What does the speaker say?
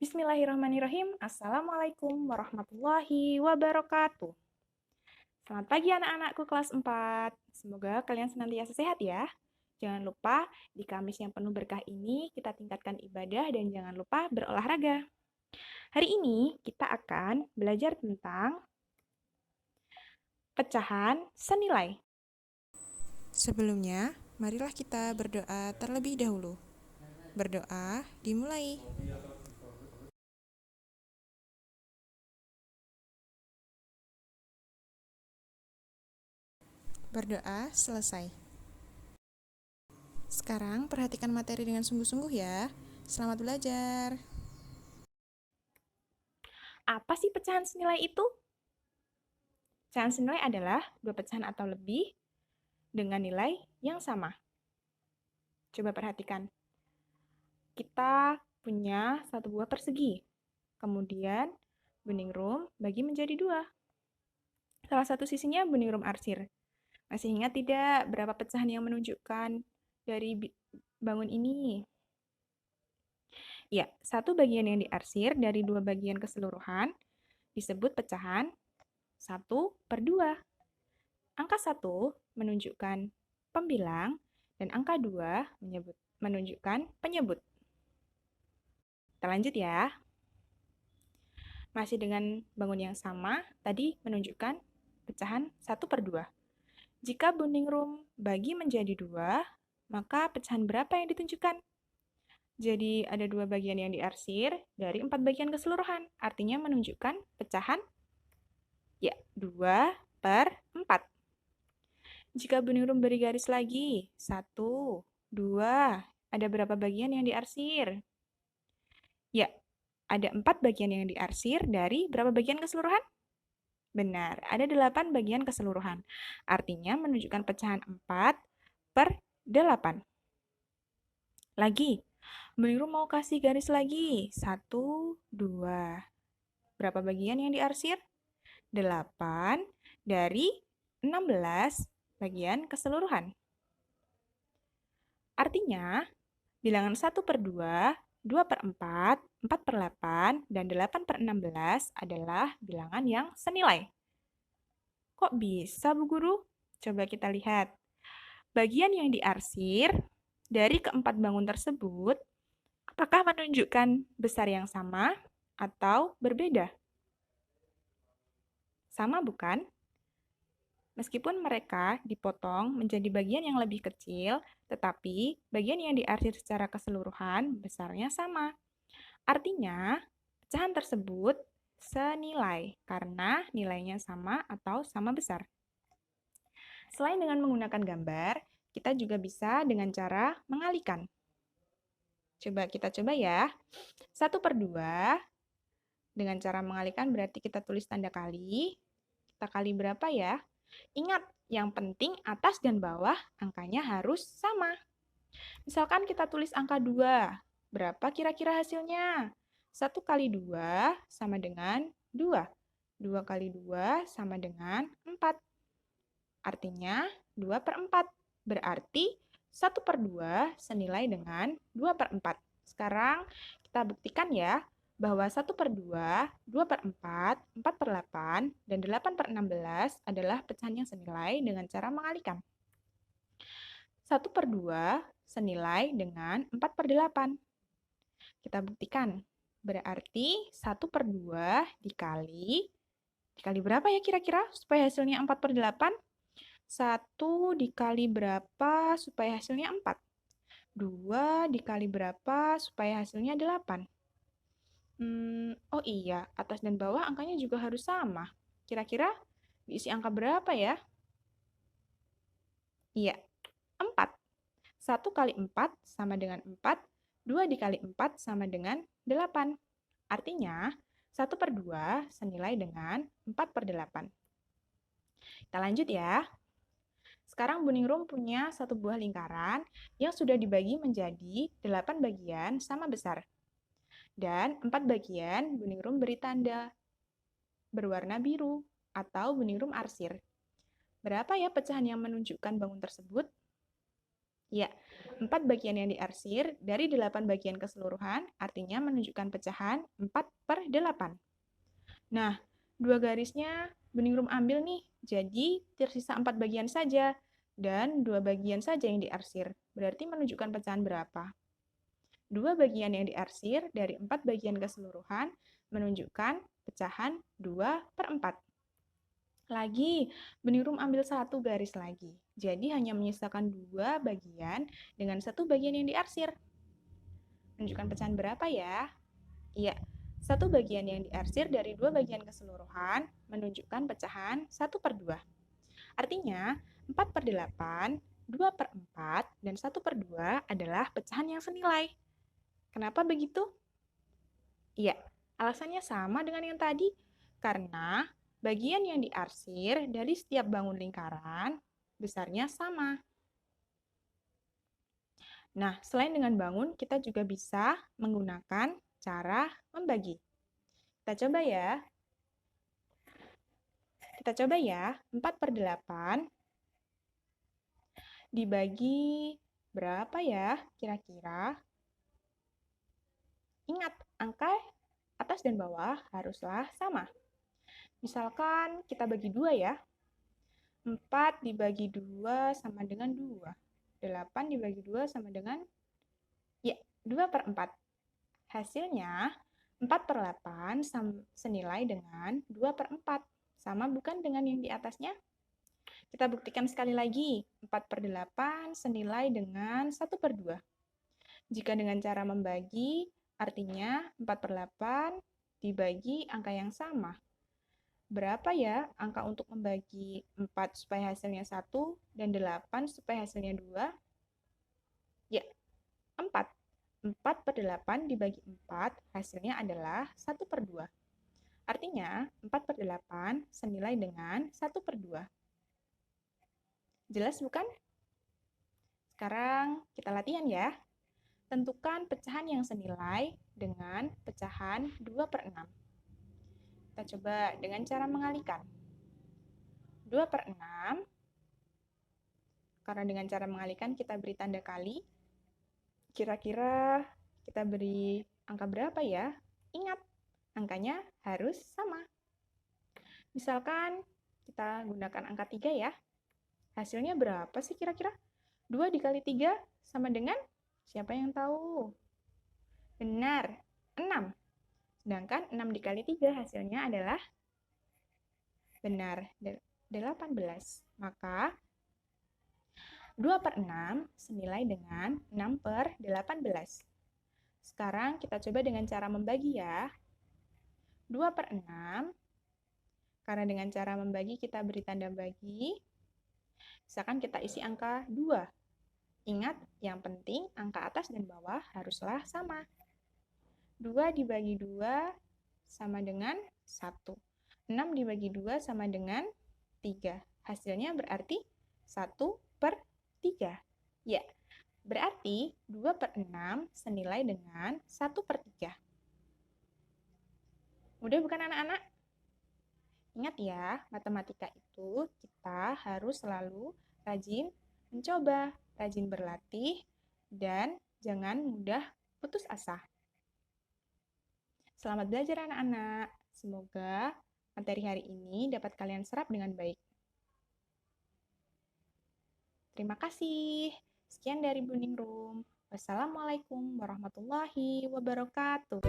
Bismillahirrahmanirrahim. Assalamualaikum warahmatullahi wabarakatuh. Selamat pagi anak-anakku kelas 4. Semoga kalian senantiasa sehat ya. Jangan lupa di Kamis yang penuh berkah ini kita tingkatkan ibadah dan jangan lupa berolahraga. Hari ini kita akan belajar tentang pecahan senilai. Sebelumnya, marilah kita berdoa terlebih dahulu. Berdoa dimulai. Berdoa selesai. Sekarang perhatikan materi dengan sungguh-sungguh ya. Selamat belajar. Apa sih pecahan senilai itu? Pecahan senilai adalah dua pecahan atau lebih dengan nilai yang sama. Coba perhatikan. Kita punya satu buah persegi. Kemudian bening room bagi menjadi dua. Salah satu sisinya bening room arsir. Masih ingat tidak berapa pecahan yang menunjukkan dari bangun ini? Ya, satu bagian yang diarsir dari dua bagian keseluruhan disebut pecahan 1/2. Angka 1 menunjukkan pembilang dan angka 2 menunjukkan penyebut. Kita lanjut ya. Masih dengan bangun yang sama, tadi menunjukkan pecahan 1/2. Jika bening room bagi menjadi 2, maka pecahan berapa yang ditunjukkan? Jadi ada dua bagian yang diarsir dari 4 bagian keseluruhan. Artinya menunjukkan pecahan ya 2/4. Jika bening room beri garis lagi, 1, 2, ada berapa bagian yang diarsir? Ya, ada 4 bagian yang diarsir dari berapa bagian keseluruhan? Benar, ada 8 bagian keseluruhan. Artinya menunjukkan pecahan 4/8. Lagi, bening room mau kasih garis lagi. 1, 2. Berapa bagian yang diarsir? 8 dari 16 bagian keseluruhan. Artinya, bilangan 1/2, 2/4, 4/8, dan 8/16 adalah bilangan yang senilai. Kok bisa, Bu Guru? Coba kita lihat. Bagian yang diarsir dari keempat bangun tersebut, apakah menunjukkan besar yang sama atau berbeda? Sama bukan? Meskipun mereka dipotong menjadi bagian yang lebih kecil, tetapi bagian yang diarsir secara keseluruhan besarnya sama. Artinya, pecahan tersebut senilai karena nilainya sama atau sama besar. Selain dengan menggunakan gambar, kita juga bisa dengan cara mengalihkan. Coba kita coba ya. 1/2 dengan cara mengalihkan berarti kita tulis tanda kali. Kita kali berapa ya? Ingat, yang penting atas dan bawah angkanya harus sama. Misalkan kita tulis angka 2. Berapa kira-kira hasilnya? 1 kali 2 sama dengan 2. 2 kali 2 sama dengan 4. Artinya 2/4. Berarti 1/2 senilai dengan 2/4. Sekarang kita buktikan ya bahwa 1/2, 2/4, 4/8, dan 8/16 adalah pecahan yang senilai dengan cara mengalihkan. 1/2 senilai dengan 4/8. Kita buktikan. Berarti 1/2 dikali berapa ya kira-kira supaya hasilnya 4/8? 1 dikali berapa supaya hasilnya 4? 2 dikali berapa supaya hasilnya 8? Oh iya, atas dan bawah angkanya juga harus sama. Kira-kira diisi angka berapa ya? Iya, 4. 1 kali 4 sama dengan 4, 2 dikali 4 sama dengan 8. Artinya, 1/2 senilai dengan 4/8. Kita lanjut ya. Sekarang bening room punya satu buah lingkaran yang sudah dibagi menjadi 8 bagian sama besar. Dan 4 bagian bening room beri tanda berwarna biru atau bening room arsir. Berapa ya pecahan yang menunjukkan bangun tersebut? Ya, 4 bagian yang diarsir dari 8 bagian keseluruhan artinya menunjukkan pecahan 4/8. Nah, dua garisnya Bening Room ambil nih, jadi tersisa 4 bagian saja, dan 2 bagian saja yang diarsir, berarti menunjukkan pecahan berapa? 2 bagian yang diarsir dari 4 bagian keseluruhan menunjukkan pecahan 2/4. Lagi, Bening Room ambil satu garis lagi, jadi hanya menyisakan 2 bagian dengan 1 bagian yang diarsir. Menunjukkan pecahan berapa ya? Iya, 1 bagian yang diarsir dari 2 bagian keseluruhan menunjukkan pecahan 1/2. Artinya, 4/8, 2/4, dan 1/2 adalah pecahan yang senilai. Kenapa begitu? Iya, alasannya sama dengan yang tadi, karena bagian yang diarsir dari setiap bangun lingkaran besarnya sama. Nah, selain dengan bangun, kita juga bisa menggunakan cara membagi. Kita coba ya, 4/8 dibagi berapa ya kira-kira? Ingat, angka atas dan bawah haruslah sama. Misalkan kita bagi 2 ya. 4 dibagi 2 sama dengan 2. 8 dibagi 2 sama dengan, ya, 2/4. Hasilnya, 4/8 senilai dengan 2/4. Sama bukan dengan yang di atasnya? Kita buktikan sekali lagi. 4/8 senilai dengan 1/2. Jika dengan cara membagi, artinya 4/8 dibagi angka yang sama. Berapa ya angka untuk membagi 4 supaya hasilnya 1 dan 8 supaya hasilnya 2? Ya, 4. 4/8 dibagi 4 hasilnya adalah 1/2. Artinya, 4/8 senilai dengan 1/2. Jelas bukan? Sekarang kita latihan ya. Tentukan pecahan yang senilai dengan pecahan 2/6. Kita coba dengan cara mengalikan. 2/6, karena dengan cara mengalikan kita beri tanda kali. Kira-kira kita beri angka berapa ya? Ingat, angkanya harus sama. Misalkan kita gunakan angka 3 ya. Hasilnya berapa sih kira-kira? 2 dikali 3 sama dengan, siapa yang tahu? Benar, 6. Sedangkan 6 dikali 3 hasilnya adalah, benar, 18. Maka 2/6 senilai dengan 6/18. Sekarang kita coba dengan cara membagi ya. 2/6, karena dengan cara membagi kita beri tanda bagi. Misalkan kita isi angka 2. Ingat, yang penting angka atas dan bawah haruslah sama. 2 dibagi 2 sama dengan 1. 6 dibagi 2 sama dengan 3. Hasilnya berarti 1/3. Ya, berarti 2/6 senilai dengan 1/3. Mudah bukan anak-anak? Ingat ya, matematika itu kita harus selalu rajin mencoba, rajin berlatih, dan jangan mudah putus asa. Selamat belajar anak-anak. Semoga materi hari ini dapat kalian serap dengan baik. Terima kasih. Sekian dari Bening Room. Wassalamualaikum warahmatullahi wabarakatuh.